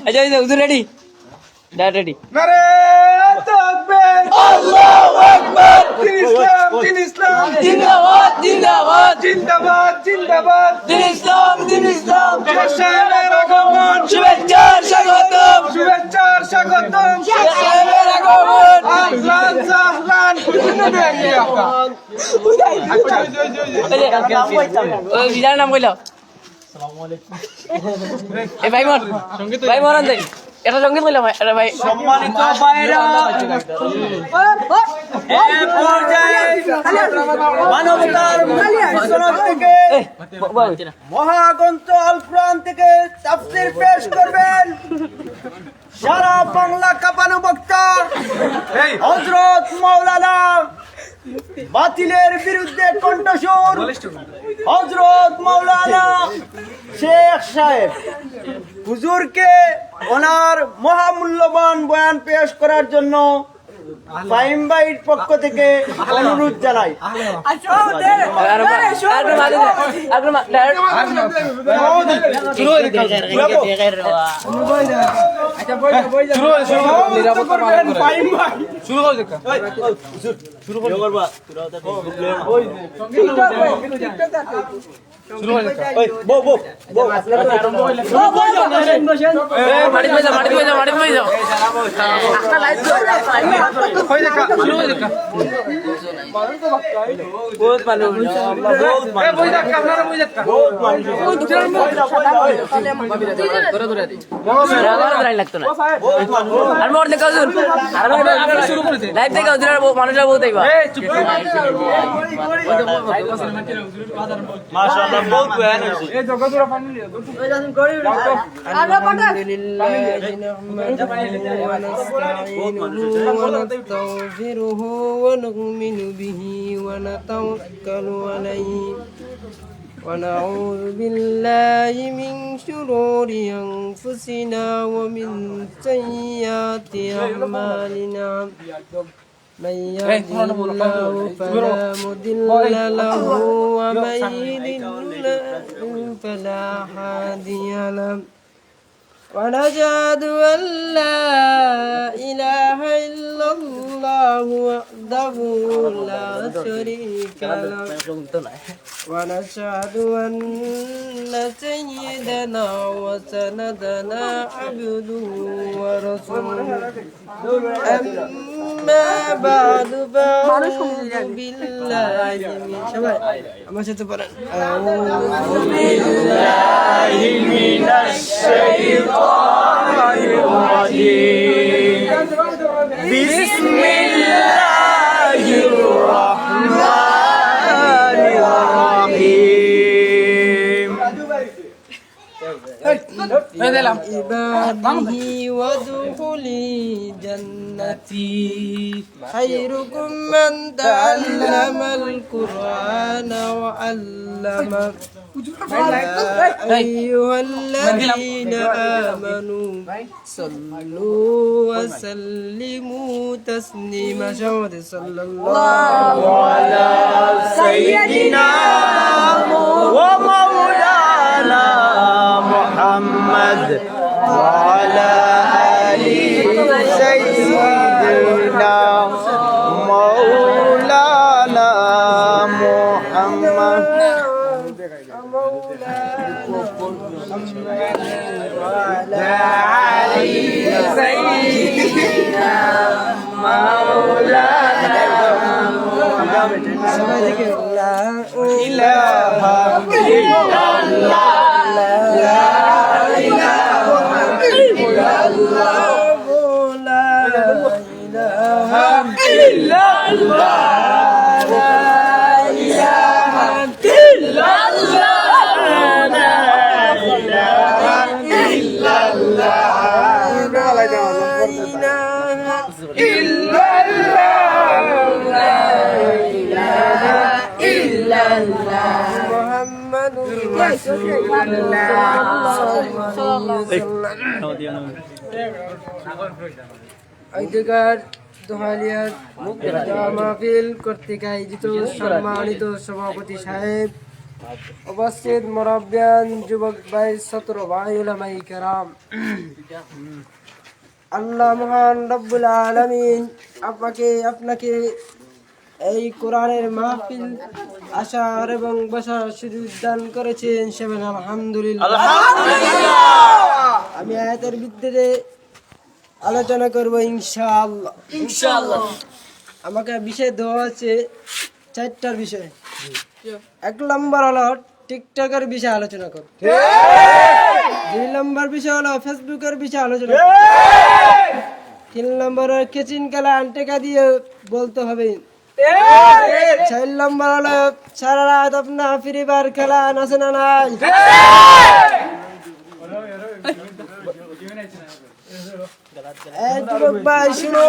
আচ্ছা হুজুর ready ডাট ready নারে তাকবীর আল্লাহু আকবার দিন ইসলাম জিন্দাবাদ জিন্দাবাদ জিন্দাবাদ জিন্দাবাদ দিন ইসলাম শাহের আগমন শুভেচ্ছার স্বাগতম শুভেচ্ছার স্বাগতম শাহের আগমন আহলান সাহলান ওই বিদার নাম কইলো আসসালামু আলাইকুম এ ভাই মরান দেই এটা সঙ্গীত কইলাম আরে ভাই সম্মানিত ভাইরা এই পর্যায়ে মানবতার মিশন থেকে মহাগ্রন্থ আল কোরআন থেকে তাফসীর পেশ করবেন সারা বাংলা কাঁপানো বক্তা হযরত মাওলানা বাতিলের বিরুদ্ধে কণ্ঠস্বর হযরত মাওলানা শেখ সাহেব হুজুরকে ওনার মহামূল্যবান বয়ান পেশ করার জন্য ফাহিম ভাইয়ের পক্ষ থেকে অনুরোধ জানাই। লাগতো না আর মোর দেখা লাইভ দেখা মানুষরা বলতে মাশাআল্লাহ বহুত বয়ান হইছে এই জগৎরা পানি ونستغفره ونؤمن به ونتوكل عليه ونعوذ بالله من شرور أنفسنا ومن سيئات أعمالنا من يهده الله فلا مضل له ومن يضلل فلا هادي له ونشهد أن لا إله إلا الله وحده لا شريك له ونشهد أن سيدنا وسندنا عبده ورسوله أما بعد فأعوذ بالله من أعوذ بالله من الشيطان الرجيم بسم الله الرحمن الرحيم عباده وادخلي جنتي خيركم من تعلم القرآن وعلمه أيها الذين آمنوا صلوا وسلموا تسليما صلى الله على سيدنا ومولانا محمد وعلى آل سيدنا مولانا محمد وعلى آل سيدنا مولانا محمد لا إله إلا الله لا إله إلا الله لا إله إلا الله لا إله إلا الله لا إله إلا الله لا إله إلا الله لا إله إلا الله محمد رسول الله আইডিকার দোহালিয়ার মাহফিল কর্তৃক আয়োজিত সম্মানিত সভাপতি সাহেব উপস্থিত মুরব্বিয়ান, যুবক ভাই, ছাত্র ভাই, উলামায়ে কেরাম, আল্লাহ মহান রব্বুল আলামিন আপনাকে এই কোরআনের মাহফিল আসার এবং বসার সুযোগ দান করেছেন, সেবেন আলহামদুলিল্লাহ। আমি আয়াতের ভিত্তিতে আলোচনা করব ইনশাআল্লাহ। ইনশাআল্লাহ। আমাকে বিষয় দেওয়া আছে 4টার বিষয়। 1 নম্বর হলো টিকটকের বিষয়ে আলোচনা করব। 2 নম্বর বিষয় হলো ফেসবুকের বিষয়ে আলোচনা করব। 3 নম্বর কেচিন খেলা আন্টেকা দিয়ে বলতে হবে। 4 নম্বর হলো সারা রাত আপনার ফ্রি ফায়ার খেলা আছে না নাই? যুবক ভাই শুনো,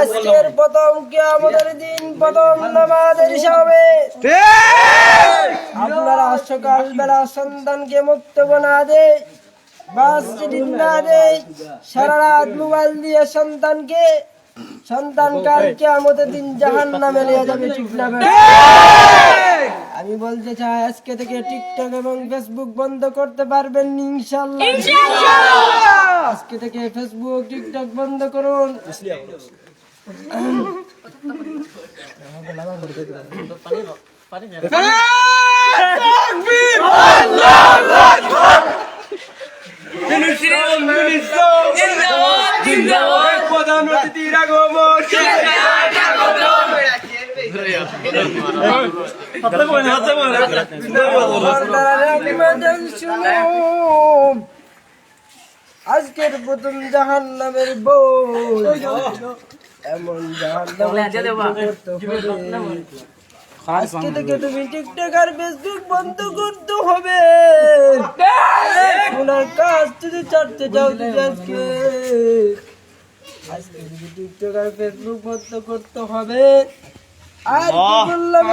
আজকের প্রথম কিয়ামতের দিন প্রথম নামাজের হিসাবে আপনারা সকালবেলা সন্তানকে মুক্তব না দেয়, বাসটি না দেয়, সারা রাত মোবাইল দিয়ে সন্তান কাল কিয়ামতের দিন জাহান্নামে নিয়ে যাবে, ঠিক না? আমি বলতে চাই আজকে থেকে টিকটক এবং ফেসবুক বন্ধ করতে পারবেন ইনশাআল্লাহ। আজকে থেকে ফেসবুক টিকটক বন্ধ করুন। আজকের প্রথম জাহান্নামের বই এমন আজকে থেকে তুমি টিকটক আর ফেসবুক বন্ধ করতে হবে। তোমার কাজ যদি চাটতে চাও আজকে যদি টিকটক আর ফেসবুক বন্ধ করতে হবে। আর কি বললাম,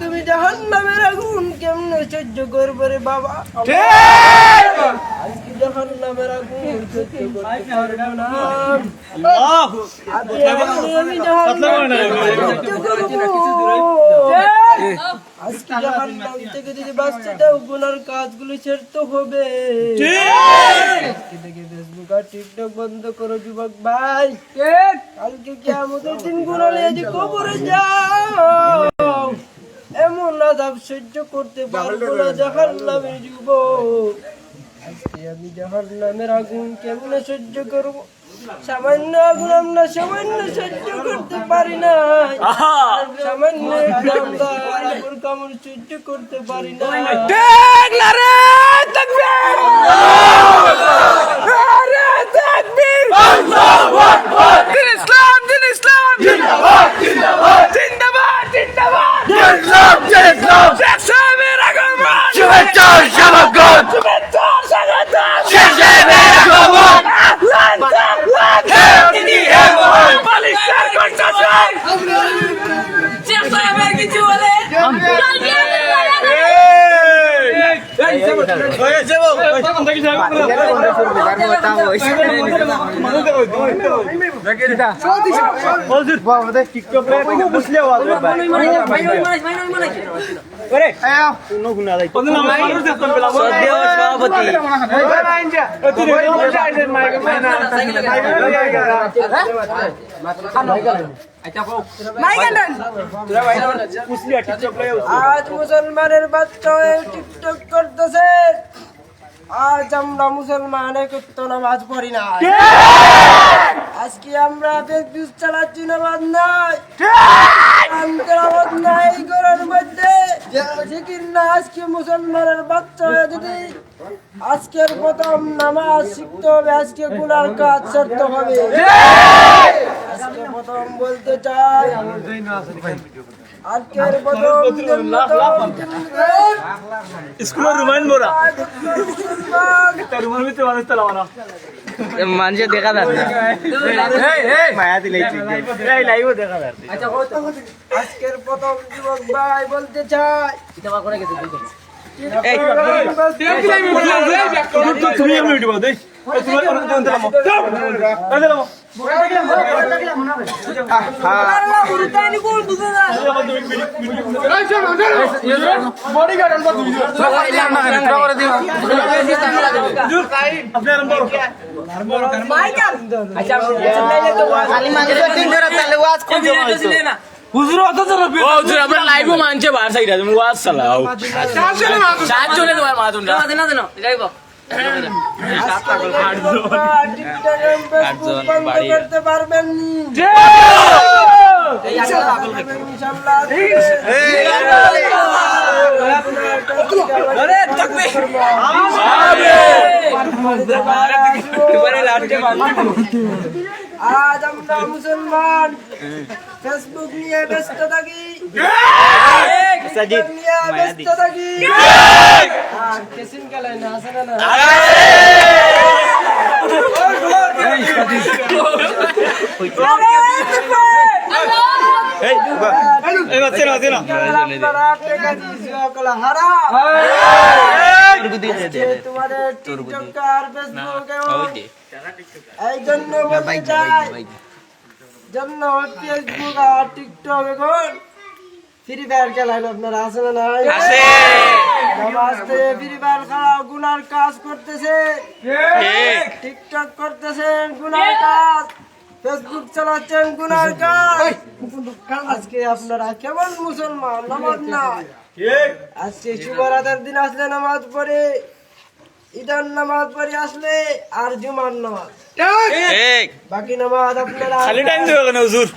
তুমি জাহান্নামের আগুন কেমনে সহ্য করবে রে বাবা? আজকে জাহান্নামের আগুন সহ্য করতে পারবো না। আমি জাহান্নামের সহ্য করবো। আজকে জাহান্নাম থেকে যদি বাঁচতে চাও গুনার কাজগুলো ছেড়তে হবে। আজকে থেকে ফেসবুক আর টিকটক বন্ধ করো যুবক ভাই। কালকে কিয়ামতের দিন গুনাহ নিয়ে যে কবরে যাও, এমন আযাব সহ্য করতে পারবো না জাহান্নামের যুবক। আজকে আমি জাহান্নামের আগুন কেমনে সহ্য করবো? সামান্য আগুন আমরা সামান্য সহ্য করতে পারি না, সামান্য কামড় সহ্য করতে পারি না। আজ মুসলমানের বাচ্চা হয়ে টিকটক করতেছে, আজ আমরা মুসলমান একত্র নামাজ পড়ি না। আজকে আমরা ফেসবুক চালাচ্ছি, নামাজ নাই, নামাজ নাই ঘরের মধ্যে জিকির না। আজকে মুসলমানের বাচ্চা হয়ে যদি আজকের প্রথম নামাজ শিখতে হবে, আজকে গুনার কাজ ছাড়তে হবে। আজকে প্রথম বলতে চাই, আজকের প্রথম স্কুলের রুমাইন মোরা রুমার ভিতরে মানুষ তো লাগানো মানুষের দেখা যাচ্ছে মায়া দিলে লাইভ দেখা যাচ্ছে। আজকের প্রথম যুবক ভাই বলতে চাই, তুমি আমি ভিডিও দেই তুমি জানতে লামো জানতে লামো হুজুর অত জোরে ও হুজুর আমরা লাইভও মানছে বার সাইডা তুমি ওয়াজ চালাও চার জনে তোমার মা তোমরা না না যাইব করতে পারবেন আজ আমরা মুসলমান ফেসবুক নিয়ে ব্যস্ত থাকি, নিয়ে ব্যস্ত থাকি। কেসিন খেলায় না আসে না এই বাচ্চা না দেনা তোমাদের টিকটক আর ফেসবুক এই জন্য বলতে চাই, জন্য ফেসবুক আর টিকটক এখন ফ্রি ফায়ার খেলায় আপনারা আসে না নাই? নামাজ থেকে ফ্রি ফায়ার খেলা গুনার কাজ করতেছে, টিকটক করতেছেন গুনার কাজ, ফেসবুক চালাচ্ছেন গুনার কাজ। আজকে আপনারা কেমন মুসলমান? নামাজ নাই। আজকে শুভরাতের দিন আসলে নামাজ পড়ে, ঈদের নামাজ পড়ে আসলে আর জুমার নামাজ, বাকি নামাজ আপনারা খালি টাইম দিও কেন হুজুর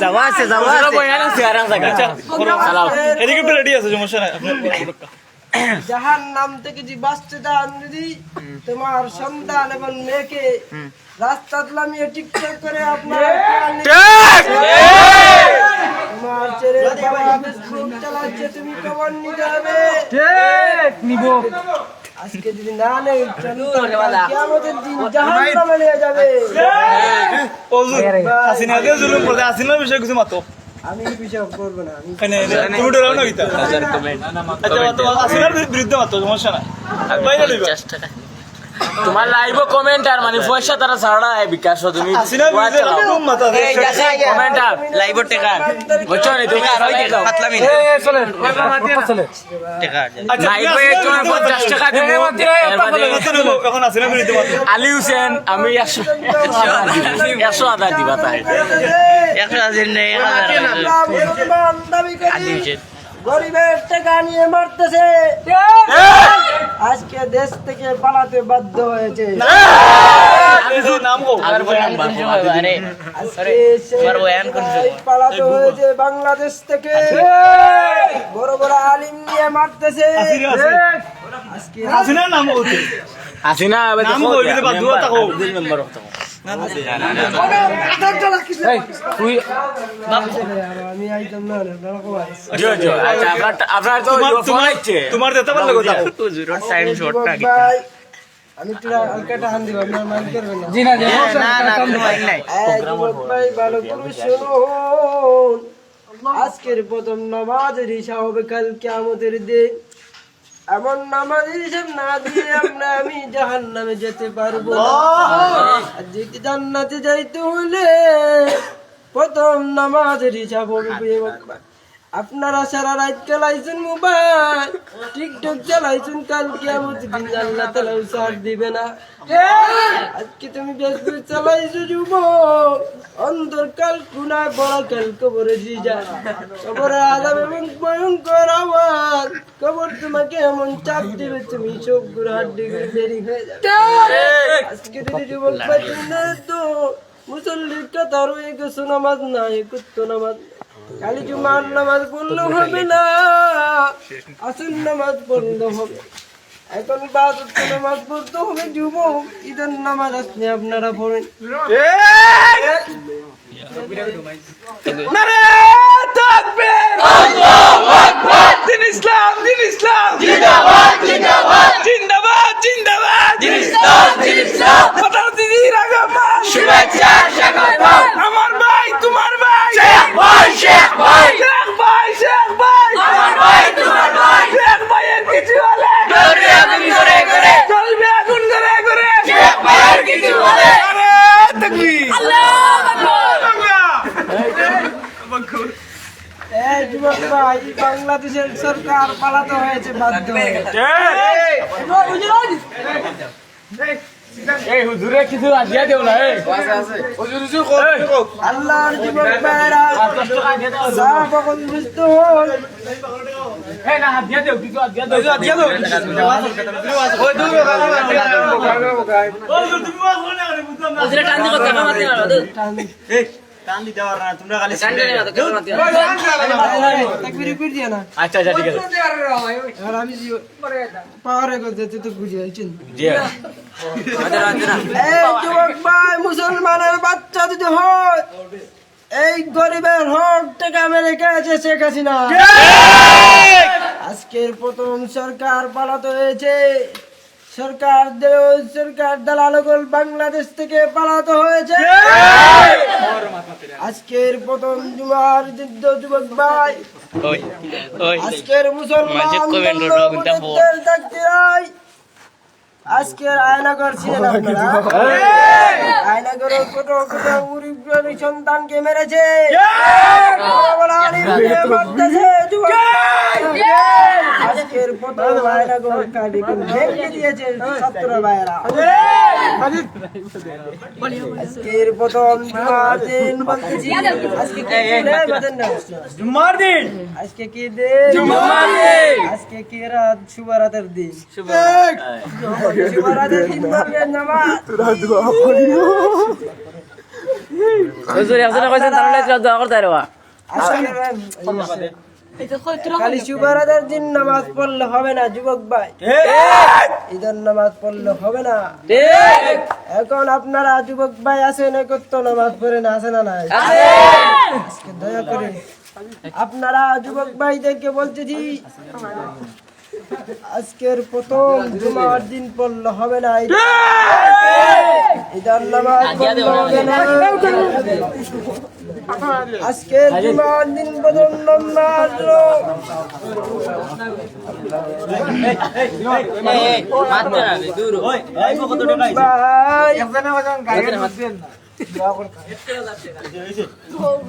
যাওয়া আছে বয়ান আছে আরাম জায়গা চালাও এদিকে তো রেডি আছে সমস্যা নাই আপনি জাহান নাম থেকে যে বাঁচতে চান যদি তোমার সন্তান এবং মেয়েকে রাস্তা নামিয়ে টিকটক করে আপনার তোমার ছেলে বাবা ফেসবুক চালাচ্ছে, তুমি খবর নিতে হবে। আজকে যদি না নেই কিয়ামতের দিন জাহান্নামে নিয়ে যাবে। হুজুর হাসিনা দিয়ে জুলুম করতে হাসিনার বিষয়ে কিছু মাতো আমি বিষয় করবো না, আমি তুমি ডরাও না গীতা আচ্ছা তো হাসিনার বিরুদ্ধে মাতো সমস্যা নাই বাইরে লইবা তোমার লাইভও কমেন্ট আর মানে পয়সা তারা ছাড়া বিকাশ তুমি হাসিনার বিরুদ্ধে কম মাতা কমেন্ট আর লাইভও টেকা বুঝছো নি তুমি আর হইতে দাও পাতলামি চলে লাইভে তোমার 50 টাকা দিব এখন হাসিনার বিরুদ্ধে মাতো আলী হোসেন আমি 100 আদা দিবা তাই 100 নেই মুসলমান দাবি করি, গরিবের টাকা নিয়ে মারতেছে, আজকে দেশ থেকে পালাতে বাধ্য হয়েছে। নাম কো আজকে পালাতে হয়েছে বাংলাদেশ থেকে, বড় বড় আলিম নিয়ে মারতেছে। আজকে হাসিনার নাম বলতে হাসিনা নাম কইতে বাধ্য থাকো মেম্বার হতো আমি আইতাম না, আপনার তো তোমার দিতে পারলে কথা ভাই আমি একটু হালকাটা হান দিব, আপনার মাইন্ড করবেন না? জি না ভাই ভালো করে শুনুন, আজকের প্রথম নামাজের হিসাব হবে কাল কিয়ামতের দিন। এমন নামাজের হিসাব না দিয়ে আমি জাহান্নামে যেতে পারবো না। আর যেতে জান্নাতে যাইতে হলে প্রথম নামাজের হিসাব হবে। আপনারা সারা রাত চালাইছেন মোবাইল, টিকটক চালাইছেন, কাল কিয়ামতের দিন আল্লাহ তাআলা ছাড় দিবে না। আজকে তুমি ফেসবুক চালাইছো যুবক, অন্তরকাল গুনায় বড় কাল কবরে দিয়ে যায়, কবরে আযাব এবং ভয়ঙ্কর আওয়াজ, কবর তোমাকে এমন চাপ দিবে তুমি সব গুলো হাড্ডি দেরি হয়ে যাবে। আজকে যদি যুবক বাচ্চা তো মুসল্লির কথা রয়ে গেছো, নামাজ নাই, কুত্তো নামাজ খালি জুমার নামাজ পড়লে হবে না, আসল নামাজ পড়লে হবে। এখন বাদ নামাজ পড়তে হবে যুবক, ঈদের নামাজ আসলে আপনারা পড়েন। নারে তাকবীর আল্লাহু আকবার দিন ইসলাম জিন্দাবাদ জিন্দাবাদ দিন ইসলাম কথা দিদির আগমন শুভেচ্ছা স্বাগতম আমার ভাই তোমার ভাই শেখ ভাই আমার ভাই তোমার ভাই শেখ ভাইয়ের কিছু যুবক ভাই, বাংলাদেশের সরকার পালাতে হয়েছে বাধ্য হয়ে। এই হুজুরে কিছু আজিয়া দেও না এই আল্লাহর যুবক ভাইরা সাহাবা বন্ধুত্ব হন। এই না আজিয়া দেও কিছু আজিয়া দেও ওই দুই ওজরে টান দিও কথা মারতে না এই টান দিতে পারো না তোমরা খালি তাকবীর করে দিয়া না। আচ্ছা আচ্ছা ঠিক আছে আর আমি পাওয়ারে করতে তো বুঝিয়েছেন। জি এই যুবক ভাই, মুসলমানের বাচ্চা যদি হয়, এই গরিবের হক টাকা মেরে খেয়েছে শেখ হাসিনা। আজকের প্রথম সরকার পালাতে হয়েছে, সরকার দালালগোল বাংলাদেশ থেকে পালাতে হয়েছে। আজকের প্রথম জুমার যুদ্ধ যুবক ভাই, আজকের মুসলমান আজকের আয়নাগর ছিলেন আপনারা। আয়নাগর কোটো কোটো মুরিবের সন্তানকে মেরেছে, আজকের প্রথম আয়নাগর কাটিকে ভেঙে দিয়েছে ছাত্র ভাইয়েরা। আজকের প্রথম জুমার দিন বলতেছি, আজকে কি দিন বলেন না? জুম্মার দিন আজকে কি দিন? জুমার দিন। আজকে কি রাত? শুভরাতের দিন। শুভরাতের দিন বলবেন নামাজ। ওজরে আসলে কইছেন তাহলে দোয়া করতে আরবা খালি শুভরাতের দিন নামাজ পড়লে হবে না যুবক ভাই, ঈদের নামাজ পড়লে হবে না। ঠিক এখন আপনারা যুবক ভাই আছেন, একত্র নামাজ পড়েন, আছে না নাই? আজকে দয়া করে আপনারা যুবক ভাইদেরকে বলতেছি, আজকের প্রথম জুমার দিন পড়লে হবে না, ঈদের নামাজ পড়লে হবে না। আজকের জুমার দিন প্রথম নামাজ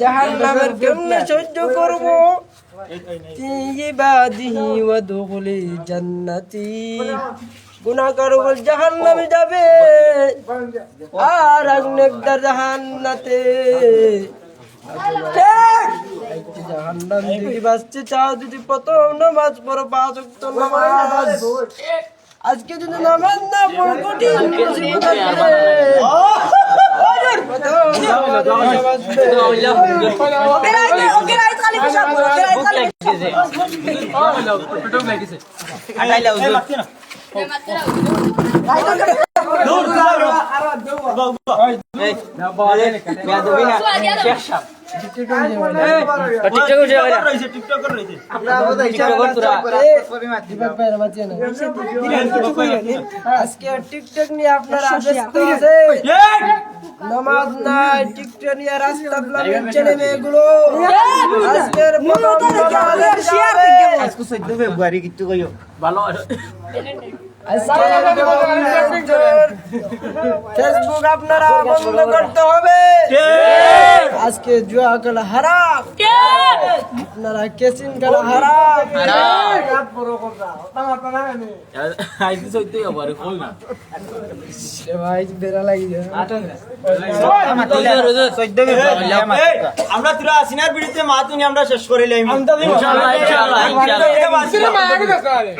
জাহান্নামের কেমনে সহ্য করবো? ইবাদিহি ওয়া দুখুলি জান্নাতি। গুনাহগার বল জাহান্নামে যাবে আর নেকদার জাহান্নাতে। জাহান্নাম থেকে বাঁচতে চাও যদি প্রথম নামাজ পড়ো, 5 ওয়াক্ত নামাজ। আজকে যদি নামাজ না পড়ো কঠিন মুসিবত আসবে। আজকে টিকটক নিয়ে আপনারা ব্যস্ত আছে, নামাজ নাই, টিকটক নিয়ে রাস্তা ব্লগের ছেলে মেয়েগুলো আজকের ফেব্রুয়ারি কিন্তু কইও ভালো ফেসবুক আপনারা বন্ধ করতে হবে। আজকে জুয়া খেলা হারাম, আপনারা কেসিন খেলা হারাম। ভাই বেড়া লাগি আমরা তুরা আসিনার বিরুদ্ধে মাতুনি আমরা শেষ করিলাম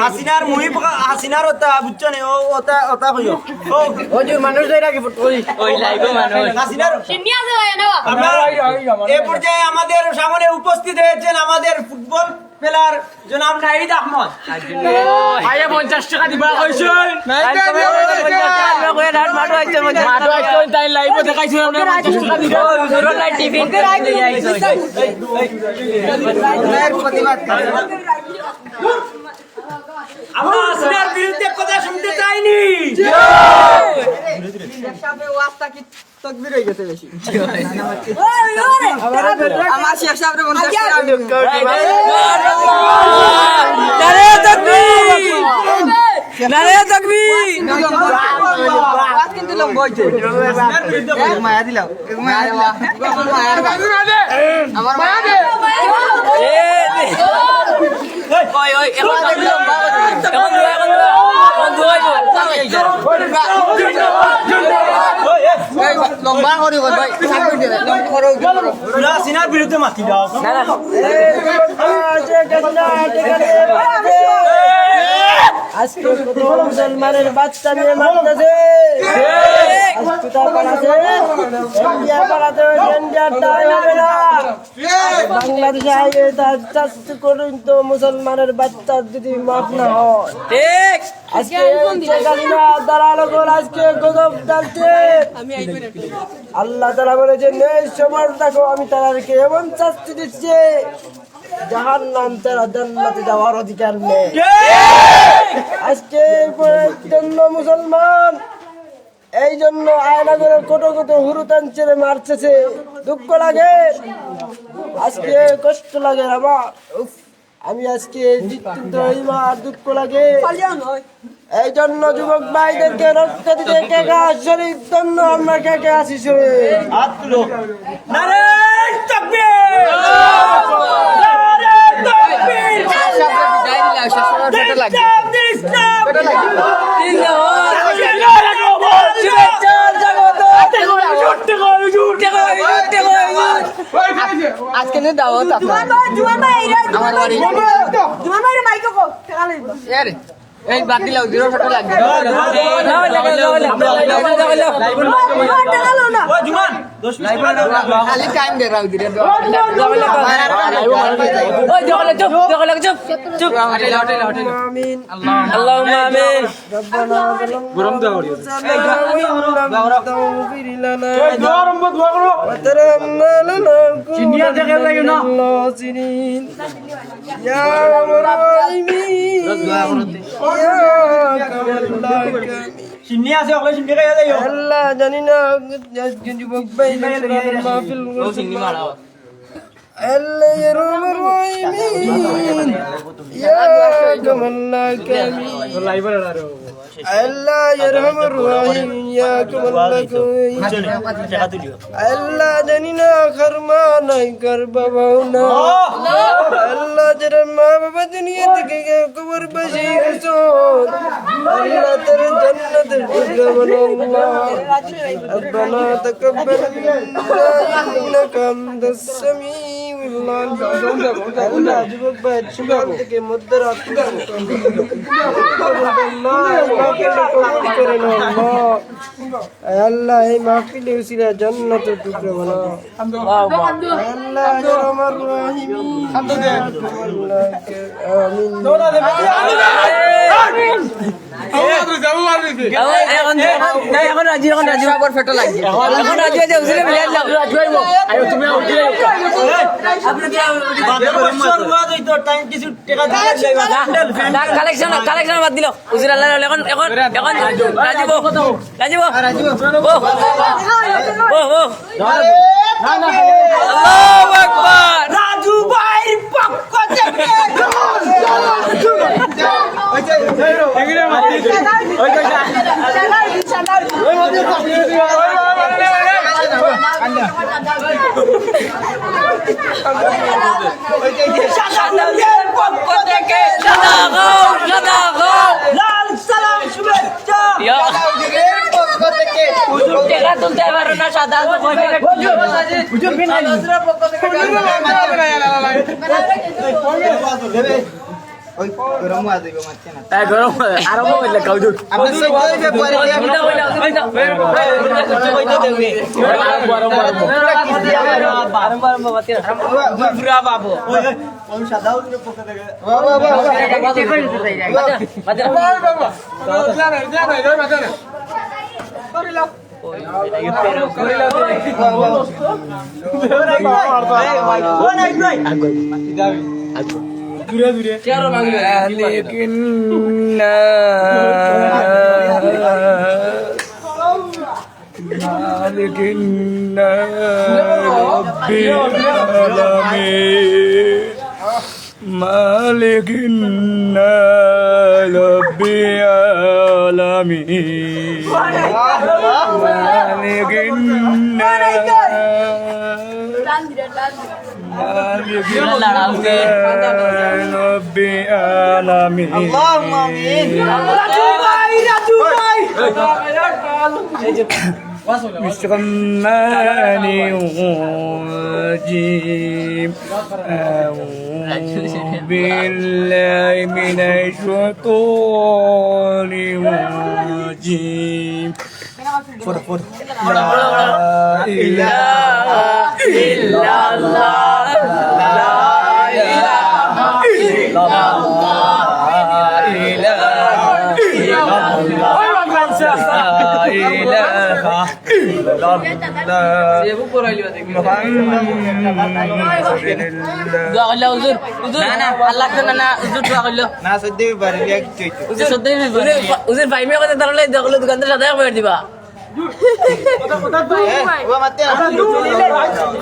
হাসিনার মুহি হাসিনার ওটা বুঝছো না ওটা ওটা কইও মানুষ হাসিনার আপনারা এই পর্যায়ে আমাদের সামনে উপস্থিত হয়েছেন আমাদের ফুটবল প্লেয়ার জনাব নাহিদ আহমদ। আয়া 50 টাকা দিবা কইছেন তাই লাইভে দেখাইছেন আমরা 50 টাকা দিব টিফিন আমরা হাসিনার বিরুদ্ধে কথা শুনতে চাইনি। মায়া দিলাম এ ওই এখন লম্বা করি ভাই সিনার বিরুদ্ধে মাতি দাও আজকে কত মুসলমানের বাচ্চা নিয়ে মারতেছে বাংলাদেশে আগে চাষি করুন তো মুসলমানের বাচ্চা যদি মাফ না হয় আজকে দাঁড়ালো আজকে গজব ডালছে আল্লাহ তারা বলেছেন এই সবার দেখো আমি তাদেরকে এমন শাস্তি দিচ্ছি জাহান্নাম তারা জান্নাতে যাওয়ার অধিকার নেই আজকে জন্য মুসলমান এই জন্য আয়না করে কোটো কোটো হুরুতান ছেড়ে মারতেছে দুঃখ লাগে আজকে কষ্ট লাগে আমার আমি আজকে আর দুঃখ লাগে এই জন্য যুবক ভাইদেরকে রক্ত দিতে কেকা শরীর জন্য আমরা কেকে আসি শরীর হাত তুলো নারে তাকবীর নারে তাকবীর আজকে নিয়ে দাও আমার বাড়ি এই বাদ দিলাও 0 টাকা লাগবে ও জুমান 10 মিনিট খালি টাইম দে রাও দিরে ওই জগলে চুপ জগলে চুপ চুপ আমিন আল্লাহুম্মা আমিন রব্বানা গরম দাও রে তাগফির লানা দোয়া করো وترحمنا لنا চিনিয়া দেখে লাগে না الناصرين يا الراحمين يا كمالك চিনি আছে ওগুলো চিনি খাইয়া যাইও আল্লাহ জানি না যুবক ভাই মাহফিল আল্লাহ ইয়া রহমান রহিম ইয়া কামাল্লাক লাইবার আরো আল্লাহ ইয়া রহমান রহিম ইয়া কামাল্লাক টাকা তুলিও আল্লাহ জানি না খরমা নাই কর বাবা না আল্লাহ যারা মা বাবা দুনিয়া থেকে কবর বসে গেছো আল্লাহ তোর জান্নাতের টুকরা বানাও রব্বানা তাকাব্বাল মিন্না ইন্নাকা আনতাস সামিউল আলিম আল্লাহ যুবক ভাই সকাল থেকে মধ্যরাত আল্লাহ এই মাহফিলে উসিলা জান্নাতের টুকরা বানাও আল্লাহ ইয়া রহমান রহিম আমিন এখন রাজি বাবার ফটো লাগবে এখন রাজি হয়ে যাও উসিলে মিলাই দাও রাজি হইব আয়ো তুমি উঠে বছর বাদ হইতো টাইম কিছু টাকা দিয়ে যাইবা কালেকশন বাদ দিল উসিল আল্লাহ এখন রাজিব ও আল্লাহু আকবার রাজু ভাইয়ের পক্ষ থেকে এগিরে মাতি ওই কইছা ওই মাতি সাদাদের পক্ষ থেকে সাদা গাও লাল সালাম শুভেচ্ছা দাউদের পক্ষ থেকে টাকা তুলতে পারো না সাদা হুজুর বিন পক্ষ থেকে ওই গরম আ যাইবো মারছে না গরম আরম্ভ হইলে কাউজুক আপনি সেই পরে ওই সাদাউদের পক্ষ থেকে মালিকিন্না রব্বিল আলামিন মালিকিন্না بالله من الشيطان الرجيم لا إله إلا الله لا إله إلا الله لا إله إلا الله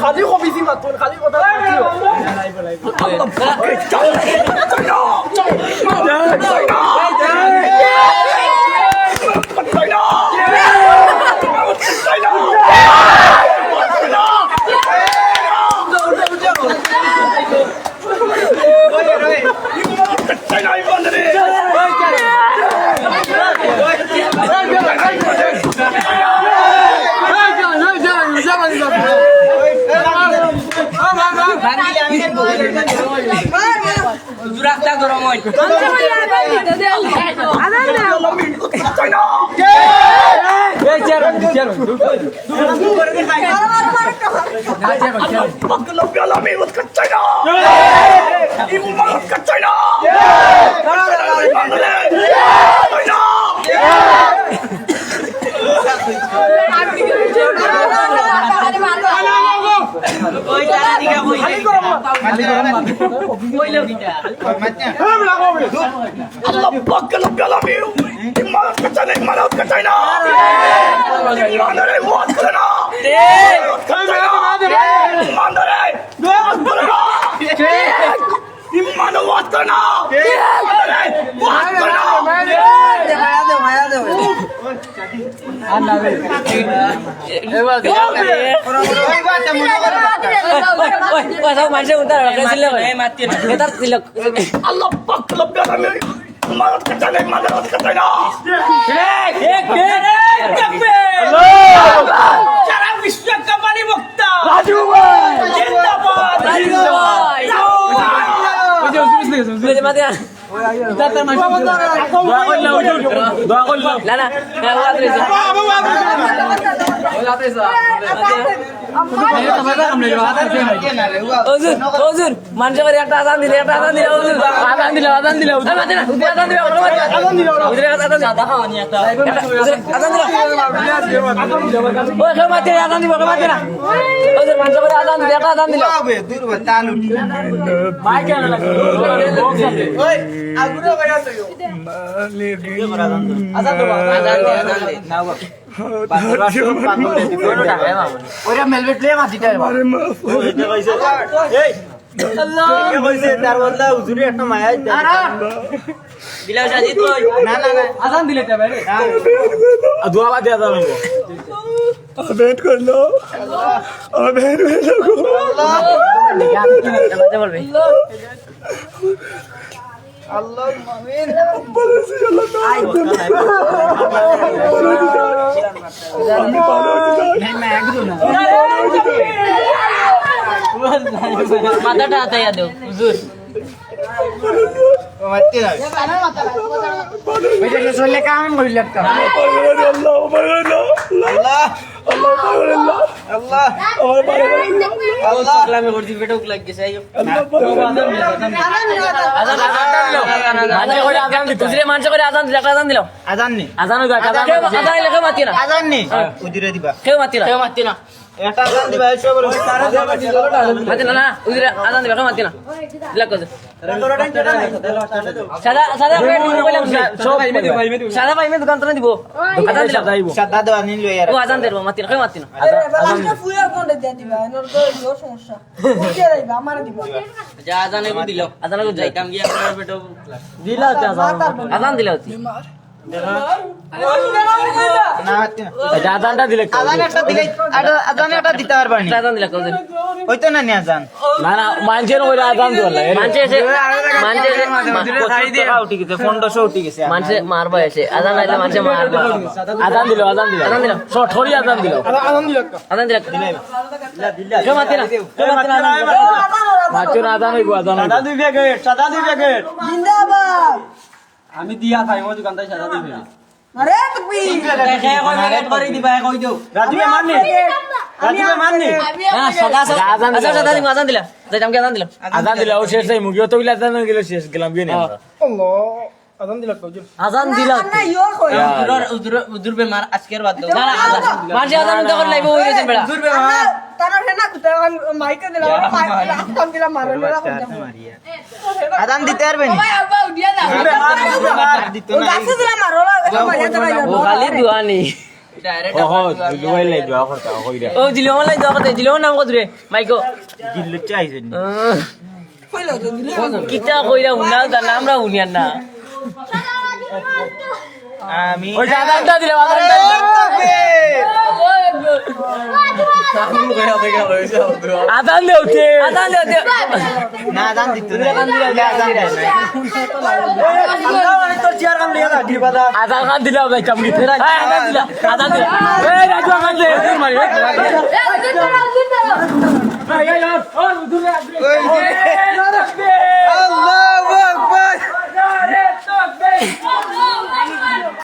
খালি কবিছি মাতুন খালি কথা মানুষ করে একটা আজান দিলে আজান দিলে মাথাটা হাতাইয়া দেও হুজুর সাদা ভাই দোকান তো দিব আজান দেব মাতি না মাতি না আজান দিল আজান যাইতাম গিয়া দিল আজান দিল আজানটা দিলে আজান একটা দিতে পারবানি আজান দিলে হইতো না নি আজান না না মানুষের ওই আদান দিও লাগে মানছে এসে মানছে মারবা এসে আদান নাইলে মানছে মারবা আদান দিল আদান দিল ঠরি আদান দিল আদান দিল কেউ মারতে না মাছুর আদান হইব আদান হইব জিন্দাবাদ আমি দিয়া খাই মো দোকানদার সাদা দিবে আরে তুমি রাজীবে মারনি রাজীবে মারনি না সাদা সাদা আদান দিল। আদান দিলাম আদান দিলাম যাই আমাকে আদান দিলাম আদান দিল ও শেষ নাই মুগিও তো গিলা আদান গেল শেষ গেলাম গিয়ে আমরা আদান দিলাম না ইয়ো কই উদুরবে মার আজকের বাদ দাও না না মানছে আদান তো করে লাইব হই গেছেন বেড়া তারা হেনা কুতা মাইকে দিলাম মাইকে দিলাম মারো না আদান দিতে পারবেন গাছে দিলাম মারো মারিয়া দেবাই ও খালি দুয়ানি ও হো দুবাই লাই দোয়া করতা কইরা ও দিলো লাই দাও কত দিলো নাম কত রে মাইকো জিল্লু চাইছেন কইলো তো দিলাম কিটা কইরা উনাল দা নামরা উনিয়ান না আমি ওই আদানটা দিল আদানটা আদান দে উঠে আদান দিও দিও না আদান দিতে না তো চেয়ার কাম লিয়া না দিবাদা আদান খান দিল ভাই কাম কি আদান দিল এই রাজু খান দে দূর মারি এই